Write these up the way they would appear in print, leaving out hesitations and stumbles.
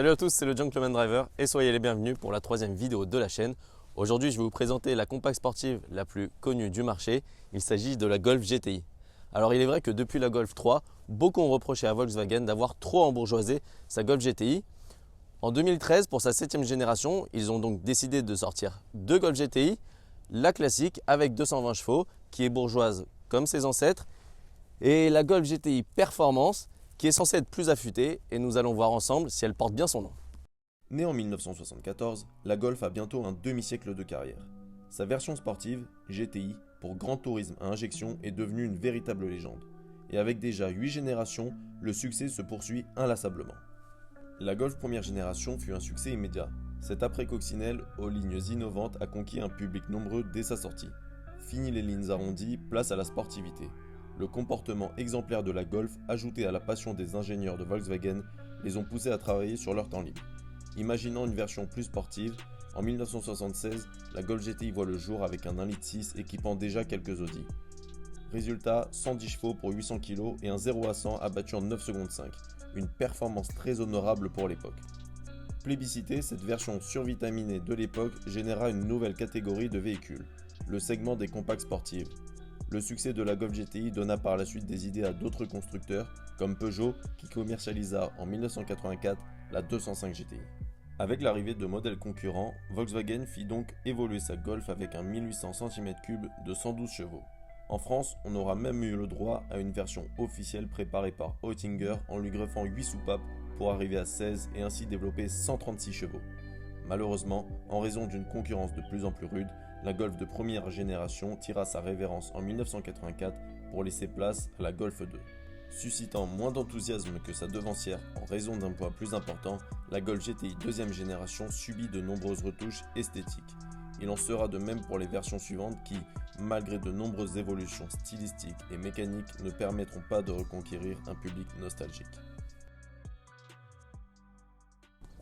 Salut à tous, c'est le Gentleman Driver et soyez les bienvenus pour la troisième vidéo de la chaîne. Aujourd'hui, je vais vous présenter la compacte sportive la plus connue du marché. Il s'agit de la Golf GTI. Alors il est vrai que depuis la Golf 3, beaucoup ont reproché à Volkswagen d'avoir trop embourgeoisé sa Golf GTI. En 2013, pour sa 7e génération, ils ont donc décidé de sortir deux Golf GTI, la classique avec 220 chevaux qui est bourgeoise comme ses ancêtres et la Golf GTI Performance qui est censée être plus affûtée et nous allons voir ensemble si elle porte bien son nom. Née en 1974, la Golf a bientôt un demi-siècle de carrière. Sa version sportive, GTI, pour grand tourisme à injection, est devenue une véritable légende. Et avec déjà 8 générations, le succès se poursuit inlassablement. La Golf première génération fut un succès immédiat. Cette après-coccinelle aux lignes innovantes a conquis un public nombreux dès sa sortie. Fini les lignes arrondies, place à la sportivité. Le comportement exemplaire de la Golf, ajouté à la passion des ingénieurs de Volkswagen, les ont poussés à travailler sur leur temps libre. Imaginant une version plus sportive, en 1976, la Golf GTI voit le jour avec un 1,6 L équipant déjà quelques Audi. Résultat, 110 chevaux pour 800 kg et un 0 à 100 abattu en 9 secondes 5, une performance très honorable pour l'époque. Plébiscitée, cette version survitaminée de l'époque généra une nouvelle catégorie de véhicules, le segment des compacts sportives. Le succès de la Golf GTI donna par la suite des idées à d'autres constructeurs, comme Peugeot qui commercialisa en 1984 la 205 GTI. Avec l'arrivée de modèles concurrents, Volkswagen fit donc évoluer sa Golf avec un 1800 cm3 de 112 chevaux. En France, on aura même eu le droit à une version officielle préparée par Oettinger en lui greffant 8 soupapes pour arriver à 16 et ainsi développer 136 chevaux. Malheureusement, en raison d'une concurrence de plus en plus rude, la Golf de première génération tira sa révérence en 1984 pour laisser place à la Golf 2. Suscitant moins d'enthousiasme que sa devancière en raison d'un poids plus important, la Golf GTI deuxième génération subit de nombreuses retouches esthétiques. Il en sera de même pour les versions suivantes qui, malgré de nombreuses évolutions stylistiques et mécaniques, ne permettront pas de reconquérir un public nostalgique.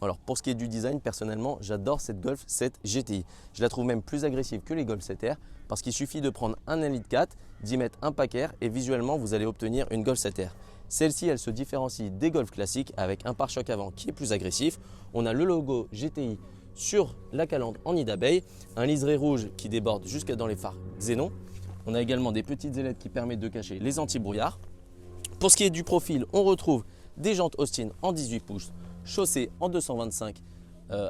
Alors pour ce qui est du design, personnellement, j'adore cette Golf 7 GTI. Je la trouve même plus agressive que les Golf 7R parce qu'il suffit de prendre un 1,4 L, d'y mettre un packer et visuellement vous allez obtenir une Golf 7R. Celle-ci, elle se différencie des Golf classiques avec un pare-choc avant qui est plus agressif. On a le logo GTI sur la calandre en nid d'abeille, un liseré rouge qui déborde jusqu'à dans les phares xénon. On a également des petites ailettes qui permettent de cacher les anti-brouillards. Pour ce qui est du profil, on retrouve des jantes Austin en 18 pouces, chaussées en 225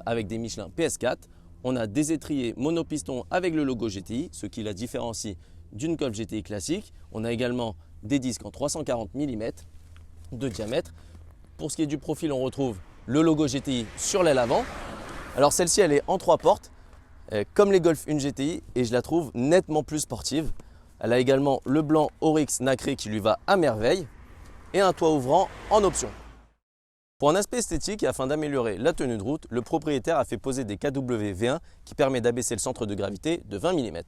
avec des Michelin PS4. On a des étriers monopiston avec le logo GTI, ce qui la différencie d'une Golf GTI classique. On a également des disques en 340 mm de diamètre. Pour ce qui est du profil, on retrouve le logo GTI sur l'aile avant. Alors celle-ci, elle est en 3 portes, comme les Golf 1 GTI, et je la trouve nettement plus sportive. Elle a également le blanc Oryx nacré qui lui va à merveille et un toit ouvrant en option. Pour un aspect esthétique et afin d'améliorer la tenue de route, le propriétaire a fait poser des KW V1 qui permet d'abaisser le centre de gravité de 20 mm.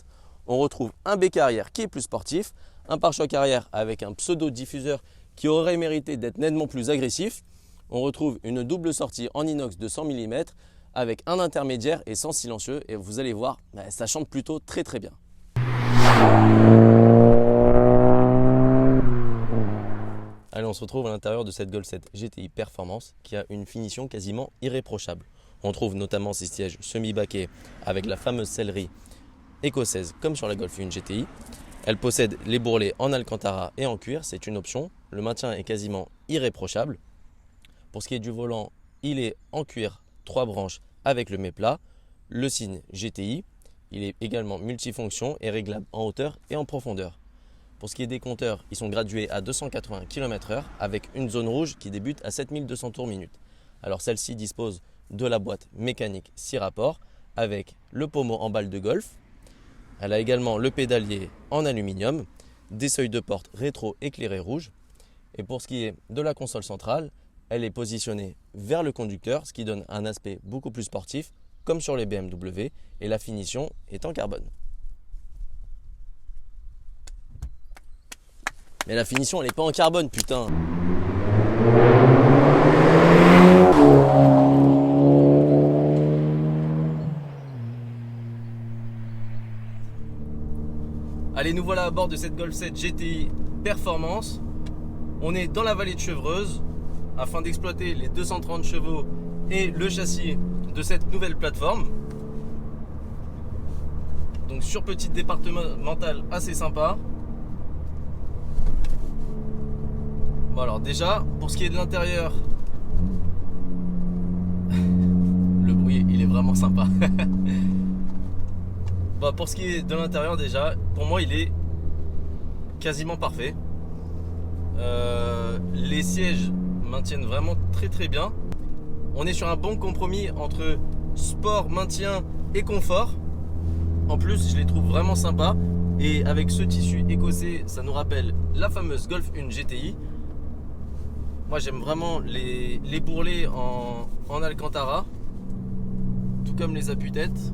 On retrouve un bec arrière qui est plus sportif, un pare-choc arrière avec un pseudo-diffuseur qui aurait mérité d'être nettement plus agressif. On retrouve une double sortie en inox de 100 mm avec un intermédiaire et sans silencieux et vous allez voir, ça chante plutôt très bien. Allez, on se retrouve à l'intérieur de cette Golf 7 GTI Performance qui a une finition quasiment irréprochable. On trouve notamment ces sièges semi-baquets avec la fameuse sellerie écossaise comme sur la Golf 1 GTI. Elle possède les bourrelets en alcantara et en cuir, c'est une option. Le maintien est quasiment irréprochable. Pour ce qui est du volant, il est en cuir 3 branches avec le méplat, le signe GTI. Il est également multifonction et réglable en hauteur et en profondeur. Pour ce qui est des compteurs, ils sont gradués à 280 km/h avec une zone rouge qui débute à 7200 tours minute. Alors celle-ci dispose de la boîte mécanique 6 rapports avec le pommeau en balle de golf. Elle a également le pédalier en aluminium, des seuils de porte rétro éclairés rouges. Et pour ce qui est de la console centrale, elle est positionnée vers le conducteur, ce qui donne un aspect beaucoup plus sportif comme sur les BMW et la finition est en carbone. Mais la finition, elle n'est pas en carbone, putain. Allez, nous voilà à bord de cette Golf 7 GTI Performance. On est dans la vallée de Chevreuse afin d'exploiter les 230 chevaux et le châssis de cette nouvelle plateforme. Donc sur petite départementale assez sympa. Bon alors déjà, pour ce qui est de l'intérieur, le bruit il est vraiment sympa. Bon, pour ce qui est de l'intérieur déjà, pour moi il est quasiment parfait. Les sièges maintiennent vraiment très très bien. On est sur un bon compromis entre sport, maintien et confort. En plus, je les trouve vraiment sympas. Et avec ce tissu écossais, ça nous rappelle la fameuse Golf 1 GTI. Moi, j'aime vraiment les bourrelets en Alcantara, tout comme les appuis-têtes.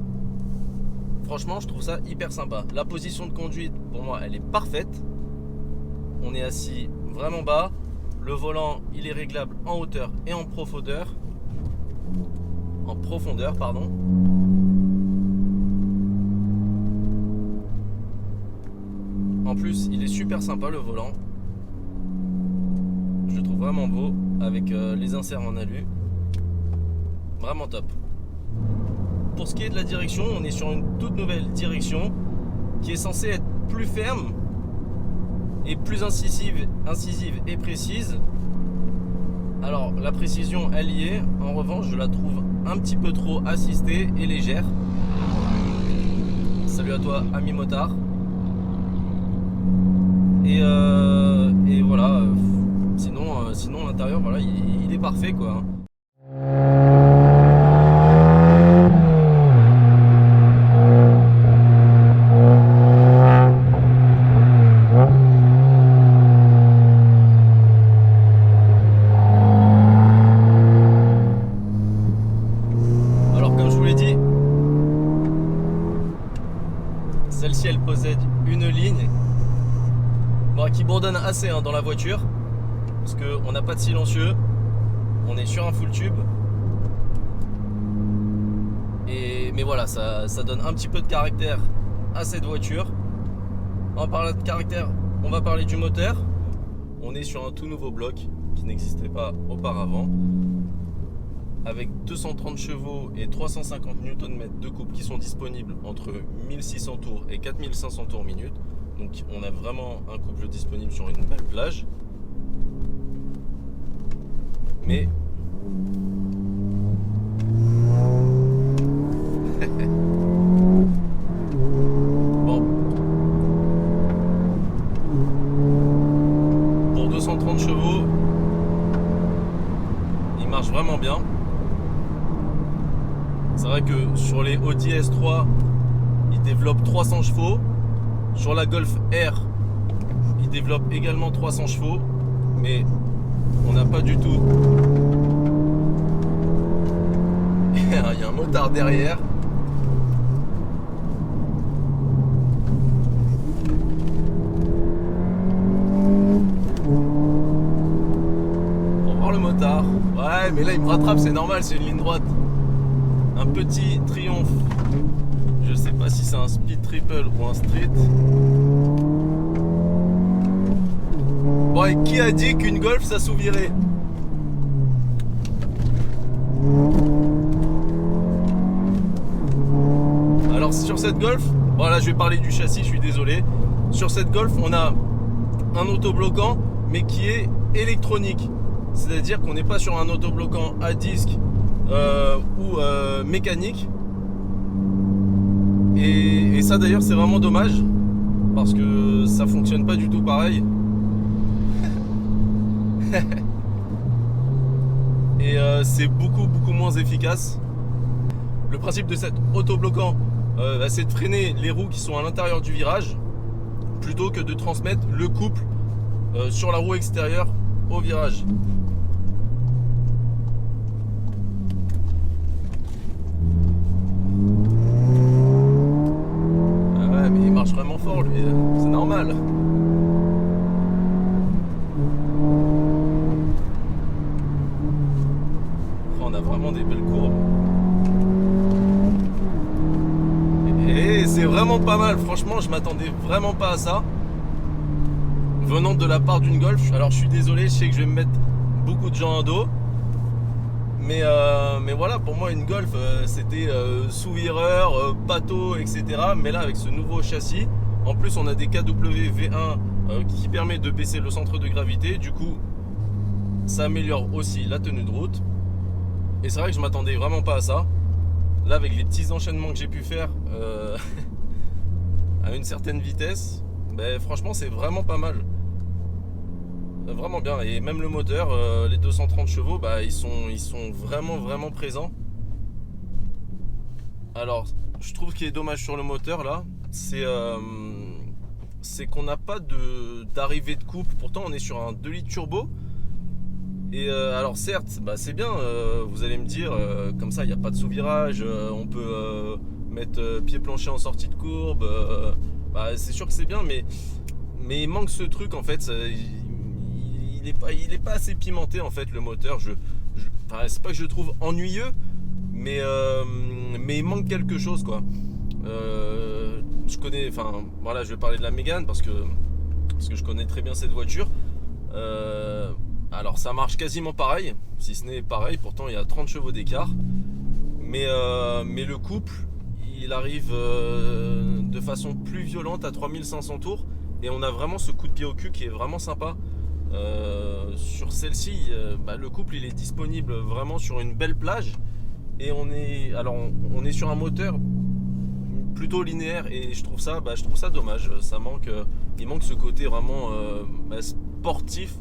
Franchement, je trouve ça hyper sympa. La position de conduite, pour moi, elle est parfaite. On est assis vraiment bas. Le volant, il est réglable en hauteur et en profondeur. En profondeur, pardon. En plus, il est super sympa le volant. Je le trouve vraiment beau avec les inserts en alu. Vraiment top. Pour ce qui est de la direction, on est sur une toute nouvelle direction qui est censée être plus ferme et plus incisive et précise. Alors la précision elle y est, en revanche je la trouve un petit peu trop assistée et légère. Salut à toi ami motard. Et voilà, sinon l'intérieur voilà, il est parfait quoi. Alors comme je vous l'ai dit, celle-ci elle possède une ligne qui bourdonne assez dans la voiture parce qu'on n'a pas de silencieux, on est sur un full tube mais voilà ça donne un petit peu de caractère à cette voiture. En parlant de caractère, on va parler du moteur. On est sur un tout nouveau bloc qui n'existait pas auparavant avec 230 chevaux et 350 Nm de couple qui sont disponibles entre 1600 tours et 4500 tours minute. Donc on a vraiment un couple disponible sur une belle plage. Mais bon, pour 230 chevaux, il marche vraiment bien. C'est vrai que sur les Audi S3, il développe 300 chevaux. Sur la Golf R, il développe également 300 chevaux, mais on n'a pas du tout. Il y a un motard derrière. Pour voir le motard. Ouais, mais là il me rattrape, c'est normal, c'est une ligne droite. Un petit triomphe. Je sais pas si c'est un speed triple ou un street. Bon, et qui a dit qu'une Golf ça s'ouvrirait? Alors sur cette Golf, bon là je vais parler du châssis, je suis désolé. Sur cette Golf, on a un autobloquant mais qui est électronique. C'est-à-dire qu'on n'est pas sur un autobloquant à disque ou mécanique. Et ça d'ailleurs c'est vraiment dommage parce que ça fonctionne pas du tout pareil. Et c'est beaucoup moins efficace. Le principe de cet autobloquant c'est de freiner les roues qui sont à l'intérieur du virage plutôt que de transmettre le couple sur la roue extérieure au virage. Mais il marche vraiment fort lui, c'est normal. On a vraiment des belles courbes. Et c'est vraiment pas mal, franchement je m'attendais vraiment pas à ça. Venant de la part d'une Golf, alors je suis désolé, je sais que je vais me mettre beaucoup de gens à dos. Mais voilà, pour moi une Golf c'était sous-vireur, bateau, etc. Mais là avec ce nouveau châssis, en plus on a des KW V1 qui permet de baisser le centre de gravité. Du coup ça améliore aussi la tenue de route. Et c'est vrai que je m'attendais vraiment pas à ça. Là avec les petits enchaînements que j'ai pu faire à une certaine vitesse, ben, franchement c'est vraiment pas mal. Vraiment bien. Et même le moteur, les 230 chevaux, bah, ils sont vraiment présents. Alors je trouve qu'il est dommage sur le moteur là, c'est qu'on n'a pas d'arrivée de coupe. Pourtant on est sur un 2 litres turbo. Et alors certes, bah, c'est bien, vous allez me dire, comme ça il n'y a pas de sous-virage, on peut mettre pied plancher en sortie de courbe, bah, c'est sûr que c'est bien, mais il manque ce truc en fait. Il est pas assez pimenté en fait le moteur. Enfin, c'est pas que je le trouve ennuyeux, mais il manque quelque chose quoi. Je connais, enfin voilà, je vais parler de la Mégane parce que je connais très bien cette voiture. Alors ça marche quasiment pareil, si ce n'est pareil, pourtant il y a 30 chevaux d'écart. Mais le couple, il arrive de façon plus violente à 3500 tours. Et on a vraiment ce coup de pied au cul qui est vraiment sympa. Sur celle-ci, bah, le couple il est disponible vraiment sur une belle plage. Et on est sur un moteur plutôt linéaire. Et je trouve ça dommage. Il manque ce côté vraiment sportif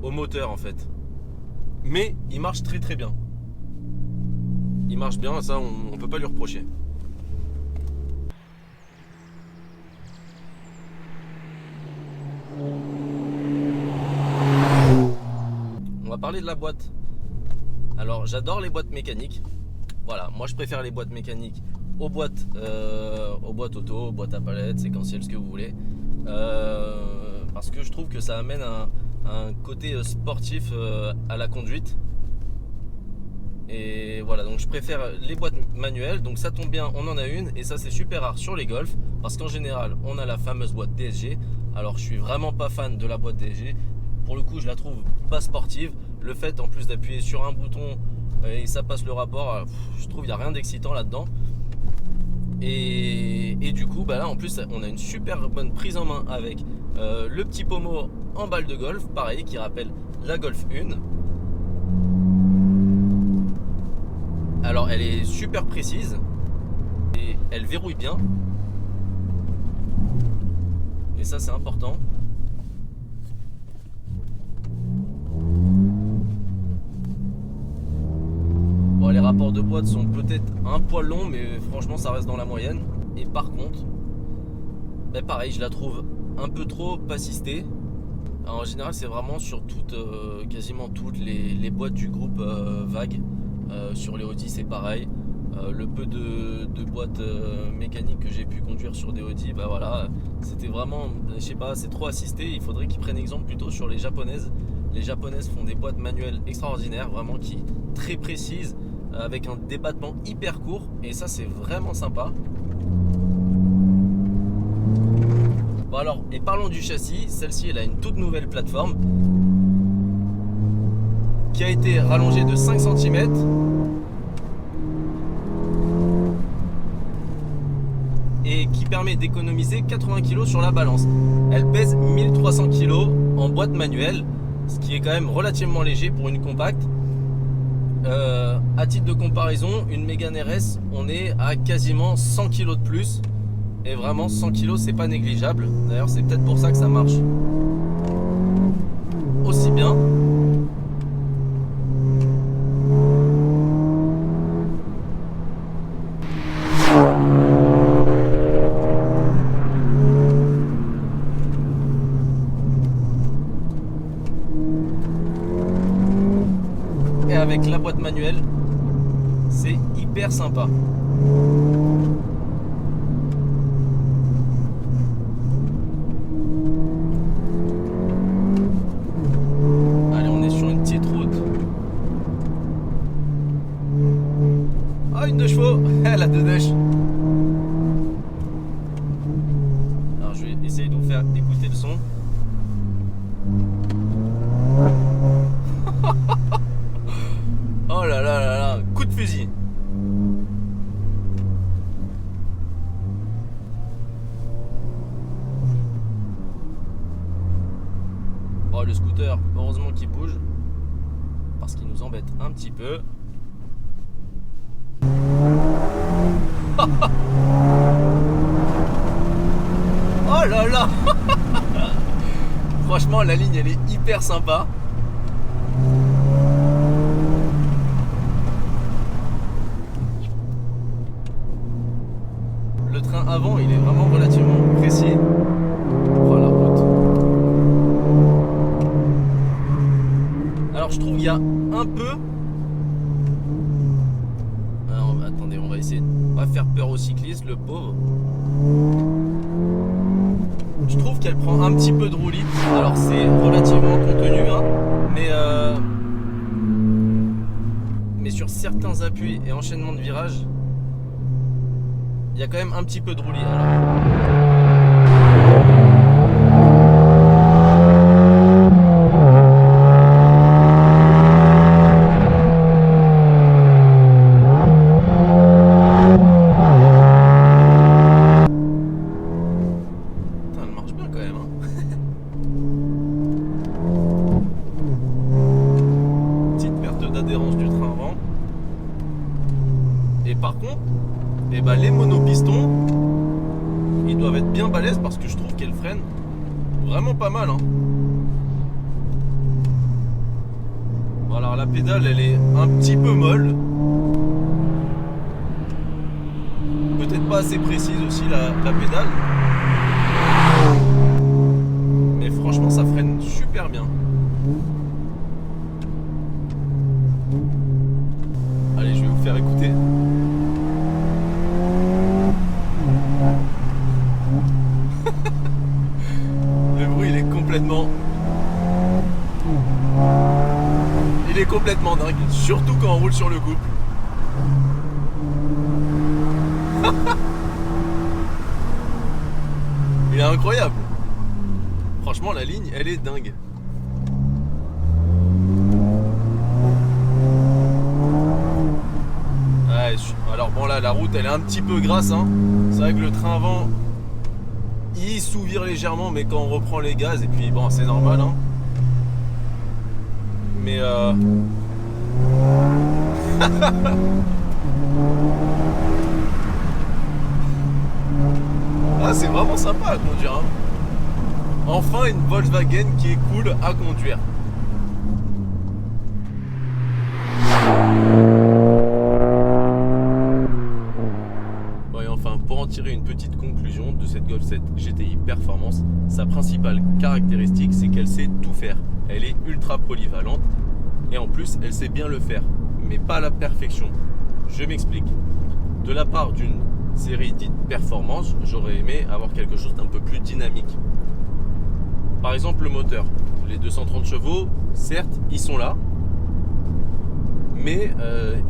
au moteur en fait. Mais il marche très bien. Il marche bien, ça on peut pas lui reprocher. On va parler de la boîte. Alors j'adore les boîtes mécaniques. Voilà, moi je préfère les boîtes mécaniques aux boîtes auto, aux boîtes à palettes, séquentielles, ce que vous voulez. Parce que je trouve que ça amène un côté sportif à la conduite. Et voilà, donc je préfère les boîtes manuelles. Donc ça tombe bien, on en a une. Et ça c'est super rare sur les Golf, parce qu'en général on a la fameuse boîte DSG. Alors je suis vraiment pas fan de la boîte DSG. Pour le coup je la trouve pas sportive. Le fait en plus d'appuyer sur un bouton et ça passe le rapport, je trouve qu'il n'y a rien d'excitant là-dedans. Et du coup bah là en plus on a une super bonne prise en main avec le petit pommeau en balle de golf, pareil, qui rappelle la Golf 1. Alors elle est super précise et elle verrouille bien. Et ça c'est important. Bon, les rapports de boîte sont peut-être un poil longs, mais franchement ça reste dans la moyenne. Et par contre, bah pareil, je la trouve un peu trop assistée. Alors, en général c'est vraiment sur quasiment toutes les boîtes du groupe VAG. Sur les Audi c'est pareil. Le peu de boîtes mécaniques que j'ai pu conduire sur des Audi, bah voilà, c'était vraiment, je sais pas, c'est trop assisté. Il faudrait qu'ils prennent exemple plutôt sur les japonaises. Les japonaises font des boîtes manuelles extraordinaires, vraiment qui très précises, avec un débattement hyper court, et ça c'est vraiment sympa. Bon alors, et parlons du châssis. Celle-ci elle a une toute nouvelle plateforme qui a été rallongée de 5 cm. Et qui permet d'économiser 80 kg sur la balance. Elle pèse 1300 kg en boîte manuelle, ce qui est quand même relativement léger pour une compacte. À titre de comparaison, une Mégane RS, on est à quasiment 100 kg de plus. Et vraiment 100 kg c'est pas négligeable. D'ailleurs c'est peut-être pour ça que ça marche aussi bien. Et avec la boîte manuelle, c'est hyper sympa. Allez, on est sur une petite route. Ah, une 2 chevaux. Elle a 2 Dush. Alors je vais essayer de vous faire écouter le son. allez-y. Oh, le scooter, heureusement qu'il bouge. Parce qu'il nous embête un petit peu. Oh là là. Franchement, la ligne, elle est hyper sympa. Le train avant, il est vraiment relativement précis. Oh, la route. Alors, je trouve qu'il y a un peu... Alors, attendez, on va essayer de pas faire peur aux cyclistes, le pauvre. Je trouve qu'elle prend un petit peu de roulis. Alors c'est relativement contenu, hein, mais sur certains appuis et enchaînements de virages, il y a quand même un petit peu de roulis. D'adhérence du train avant. Et par contre, les monopistons, ils doivent être bien balèzes parce que je trouve qu'elles freinent vraiment pas mal, hein. Bon, alors la pédale, elle est un petit peu molle, peut-être pas assez précise aussi la pédale, mais franchement ça freine super bien. Allez, je vais vous faire écouter. Le bruit, il est complètement... Il est complètement dingue, surtout quand on roule sur le couple. Il est incroyable. Franchement, la ligne, elle est dingue. Alors bon, là la route elle est un petit peu grasse, hein. C'est vrai que le train avant il sous-vire légèrement, mais quand on reprend les gaz, et puis bon, c'est normal, hein. Mais ah, c'est vraiment sympa à conduire, hein. Enfin une Volkswagen qui est cool à conduire. Pour en tirer une petite conclusion de cette Golf 7 GTI Performance, sa principale caractéristique, c'est qu'elle sait tout faire. Elle est ultra polyvalente et en plus elle sait bien le faire, mais pas à la perfection. Je m'explique. De la part d'une série dite Performance, j'aurais aimé avoir quelque chose d'un peu plus dynamique. Par exemple le moteur. Les 230 chevaux, certes, ils sont là, mais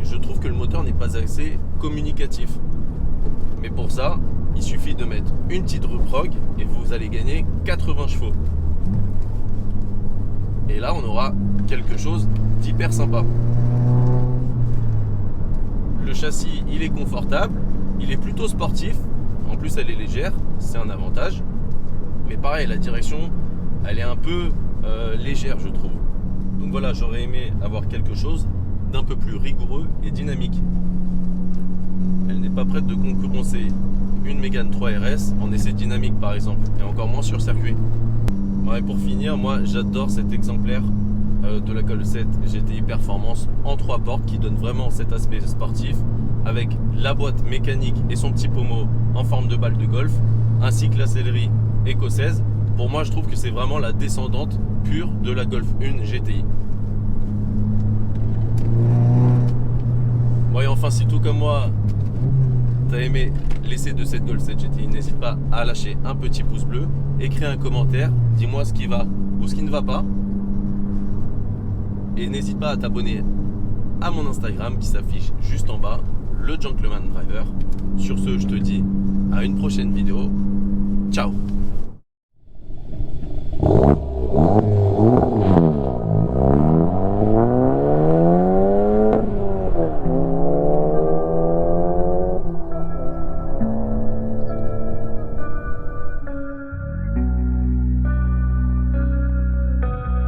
je trouve que le moteur n'est pas assez communicatif. Mais pour ça, il suffit de mettre une petite roue prog et vous allez gagner 80 chevaux. Et là, on aura quelque chose d'hyper sympa. Le châssis, il est confortable, il est plutôt sportif. En plus, elle est légère, c'est un avantage. Mais pareil, la direction, elle est un peu légère, je trouve. Donc voilà, j'aurais aimé avoir quelque chose d'un peu plus rigoureux et dynamique. Elle n'est pas prête de concurrencer une Mégane 3 RS en essai dynamique par exemple, et encore moins sur circuit. Bon, et pour finir, moi j'adore cet exemplaire de la Golf 7 GTI Performance en 3 portes qui donne vraiment cet aspect sportif avec la boîte mécanique et son petit pommeau en forme de balle de golf, ainsi que la sellerie écossaise. Pour moi, je trouve que c'est vraiment la descendante pure de la Golf 1 GTI. Bon, et enfin, si tout comme moi t'as aimé l'essai de cette Golf 7 GTI, n'hésite pas à lâcher un petit pouce bleu, écris un commentaire, dis-moi ce qui va ou ce qui ne va pas, et n'hésite pas à t'abonner à mon Instagram qui s'affiche juste en bas, le Gentleman Driver. Sur ce, je te dis à une prochaine vidéo. Ciao.